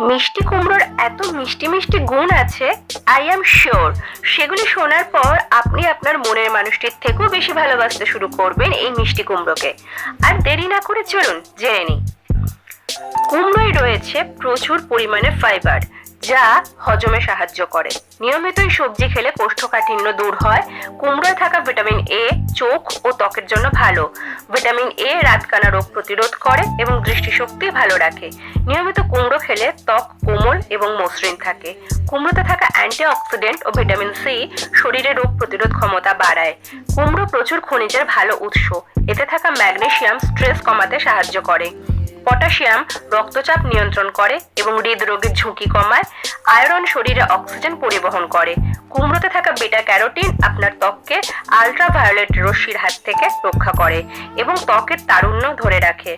মিষ্টি কুমড়োর এত মিষ্টি মিষ্টি গুণ আছে, আই অ্যাম শিওর সেগুলি শোনার পর আপনি আপনার মনের মানুষটির থেকেও বেশি ভালোবাসতে শুরু করবেন এই মিষ্টি কুমড়োকে। আর দেরি না করে চলুন জেনে নিই। কুমড়োয় রয়েছে প্রচুর পরিমাণে ফাইবার, যা হজমে সাহায্য করে। নিয়মিত এই সবজি খেলে কোষ্ঠকাঠিন্য দূর হয়। কুমড়োয় থাকা ভিটামিন এ চোখ ও ত্বকের জন্য ভালো। ভিটামিন এ রাতকানা রোগ প্রতিরোধ করে এবং দৃষ্টিশক্তি ভালো রাখে। নিয়মিত কুমড়ো খেলে ত্বক কোমল এবং মসৃণ থাকে। কুমড়োতে থাকা অ্যান্টিঅক্সিডেন্ট ও ভিটামিন সি শরীরে রোগ প্রতিরোধ ক্ষমতা বাড়ায়। কুমড়ো প্রচুর খনিজের ভালো উৎস। এতে থাকা ম্যাগনেসিয়াম স্ট্রেস কমাতে সাহায্য করে। পটাশিয়াম রক্তচাপ নিয়ন্ত্রণ করে এবং হৃদরোগের ঝুঁকি কমায়। আয়রন শরীরে অক্সিজেন পরিবহন করে। কুমড়োতে থাকা বিটা ক্যারোটিন আপনার ত্বককে আল্ট্রাভায়োলেট রশ্মির হাত থেকে রক্ষা করে এবং ত্বকের তারুণ্য ধরে রাখে।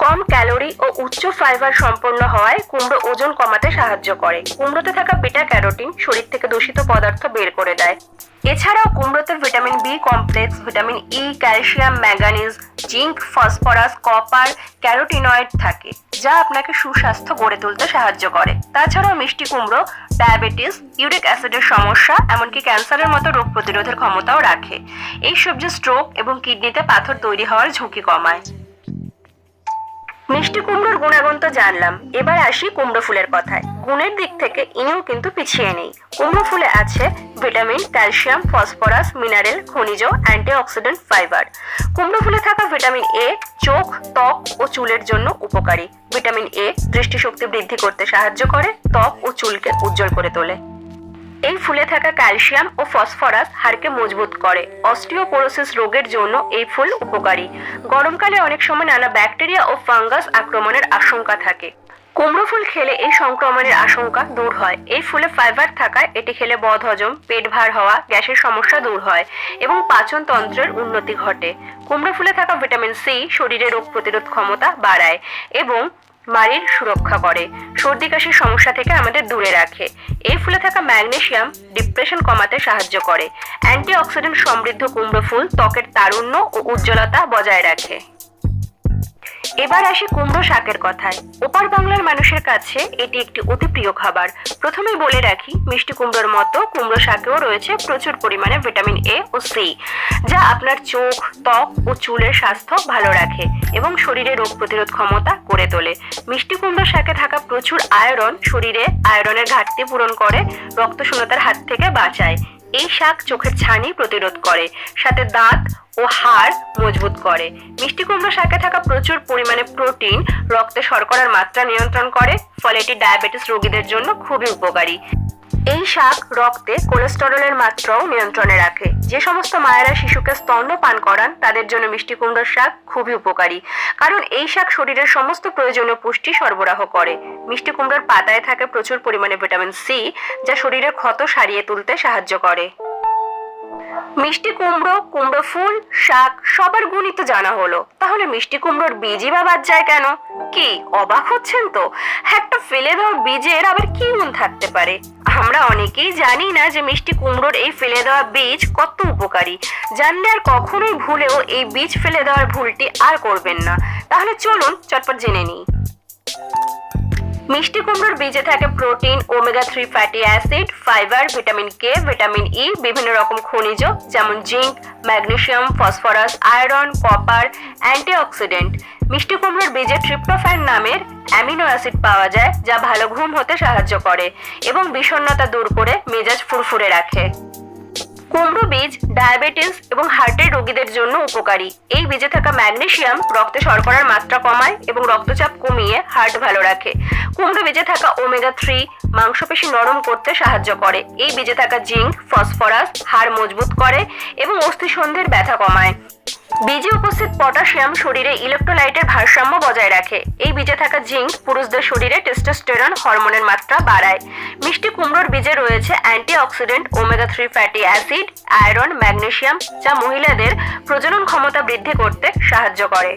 কম ক্যালোরি ও উচ্চ ফাইবার সম্পন্ন হওয়ায় কুমড়ো ওজন কমাতে সাহায্য করে। কুমড়োতে থাকা বিটা ক্যারোটিন শরীর থেকে দূষিত পদার্থ বের করে দেয়। এছাড়াও কুমড়োতে vitamin B complex, vitamin E, calcium, manganese, zinc, phosphorus, copper, carotenoid থাকে, যা আপনাকে সুস্বাস্থ্য গড়ে তুলতে সাহায্য করে। তাছাড়াও মিষ্টি কুমড়ো ডায়াবেটিস, ইউরিক অ্যাসিডের সমস্যা, এমনকি ক্যান্সারের মতো রোগ প্রতিরোধের ক্ষমতাও রাখে। এই সবজি স্ট্রোক এবং কিডনিতে পাথর তৈরি হওয়ার ঝুঁকি কমায়। মিষ্টি কুমড়োর গুণাগুণ তো জানলাম, এবার আসি কুমড়ো ফুলের কথায়। গুণের দিক থেকে ইনিও কিন্তু পিছিয়ে নেই। কুমড়ো ফুলে আছে ভিটামিন, ক্যালসিয়াম, ফসফরাস, মিনারেল, খনিজ, অ্যান্টিঅক্সিডেন্ট, ফাইবার। কুমড়ো ফুলে থাকা ভিটামিন এ চোখ, ত্বক ও চুলের জন্য উপকারী। ভিটামিন এ দৃষ্টিশক্তি বৃদ্ধি করতে সাহায্য করে, ত্বক ও চুলকে উজ্জ্বল করে তোলে। এই ফুলে থাকা ক্যালসিয়াম ও ফসফরাস হাড়কে মজবুত করে। অস্টিওপোরোসিস রোগের জন্য এই ফুল উপকারী। গরমকালে অনেক সময় নানা ব্যাকটেরিয়া ও ফাঙ্গাস আক্রমণের আশঙ্কা থাকে। কুমড়ো ফুল খেলে এই সংক্রমণের আশঙ্কা দূর হয়। এই ফুলে ফাইবার থাকায় এটি খেলে বদহজম, পেট ভার হওয়া, গ্যাসের সমস্যা দূর হয় এবং পাচন তন্ত্রের উন্নতি ঘটে। কুমড়ো ফুলে থাকা ভিটামিন সি শরীরে রোগ প্রতিরোধ ক্ষমতা বাড়ায় এবং মাড়ির সুরক্ষা করে। সর্দি কাশির সমস্যা থেকে আমাদের দূরে রাখে। এই ফুলে থাকা ম্যাগনেসিয়াম ডিপ্রেশন কমাতে সাহায্য করে। অ্যান্টিঅক্সিডেন্ট সমৃদ্ধ কুমড়ো ফুল ত্বকের তারুণ্য ও উজ্জ্বলতা বজায় রাখে। এবার আসি কুমড়ো শাকের কথায়। ওপার বাংলার মানুষের কাছে এটি একটি অতি প্রিয় খাবার। প্রথমেই বলে রাখি, মিষ্টি কুমড়োর মতো কুমড়ো শাকেও রয়েছে প্রচুর পরিমাণে ভিটামিন এ ও সি, যা আপনার চোখ, ত্বক ও চুলের স্বাস্থ্য ভালো রাখে এবং শরীরে রোগ প্রতিরোধ ক্ষমতা গড়ে তোলে। মিষ্টি কুমড়ো শাকে থাকা প্রচুর আয়রন শরীরে আয়রনের ঘাটতি পূরণ করে, রক্তশূন্যতার হাত থেকে বাঁচায়। এই শাক চোখের ছানি প্রতিরোধ করে, সাথে দাঁত ও হাড় মজবুত করে। মিষ্টি কুমড়ো শাকে থাকা প্রচুর পরিমাণে প্রোটিন রক্তে শর্করার মাত্রা নিয়ন্ত্রণ করে, ফলে এটি ডায়াবেটিস রোগীদের জন্য খুবই উপকারী। এই শাক রক্তে কোলেস্টেরলের মাত্রাও নিয়ন্ত্রণে রাখে। যে সমস্ত মায়েরা শিশুকে স্তন্যপান করান তাদের জন্য মিষ্টি কুমড়োর শাক খুবই উপকারী, কারণ এই শাক শরীরের সমস্ত প্রয়োজনীয় পুষ্টি সরবরাহ করে। মিষ্টি কুমড়োর পাতায় থাকে প্রচুর পরিমাণে ভিটামিন সি, যা শরীরের ক্ষত সারিয়ে তুলতে সাহায্য করে। মিষ্টি কুমড়ো, কুমড়ো ফুল, শাক সবার গুণই তো জানা হলো, তাহলে মিষ্টি কুমড়োর বীজই বা বাদ যায় কেন? কি অবাক হচ্ছেন তো? একটা ফেলে দেওয়া বীজের আবার কি গুণ থাকতে পারে? আমরা অনেকেই জানি না যে মিষ্টি কুমড়োর এই ফেলে দেওয়া বীজ কত উপকারী। জানলে আর কখনোই ভুলেও এই বীজ ফেলে দেওয়ার ভুলটি আর করবেন না। তাহলে চলুন চটপট জেনে নিই। মিষ্টি কুমড়োর বীজে থাকে protein, omega 3 fatty acid, fibre, vitamin K, vitamin E, বিভিন্ন রকম খনিজ যেমন zinc, magnesium, phosphorus, iron, copper, antioxidant. মিষ্টি কুমড়োর বীজে ট্রিপ্টোফ্যান নামের অ্যামিনো অ্যাসিড পাওয়া যায়, যা ভালো ঘুম হতে সাহায্য করে এবং বিষণ্ণতা দূর করে মেজাজ ফুরফুরে রাখে। কুমড়ো বীজ ডায়াবেটিস এবং হার্টের রোগীদের জন্য উপকারী। এই বীজে থাকা ম্যাগনেসিয়াম রক্তে শর্করার মাত্রা কমায় এবং রক্তচাপ কমিয়ে হার্ট ভালো রাখে। কুমড়ো বীজে থাকা ওমেগা 3 মাংসপেশি নরম করতে সাহায্য করে। এই বীজে থাকা জিঙ্ক, ফসফরাস হাড় মজবুত করে এবং অস্থিসন্ধির ব্যথা কমায়। বীজে উপস্থিত পটাশিয়াম শরীরে ইলেকট্রোলাইটের ভারসাম্য বজায় রাখে। এই বীজে থাকা জিঙ্ক পুরুষদের শরীরে টেস্টোস্টেরন হরমোনের মাত্রা বাড়ায়। মিষ্টি কুমড়োর বীজে রয়েছে antioxidant, omega 3 fatty acid, iron, magnesium, যা মহিলাদের প্রজনন ক্ষমতা বৃদ্ধি করতে সাহায্য করে।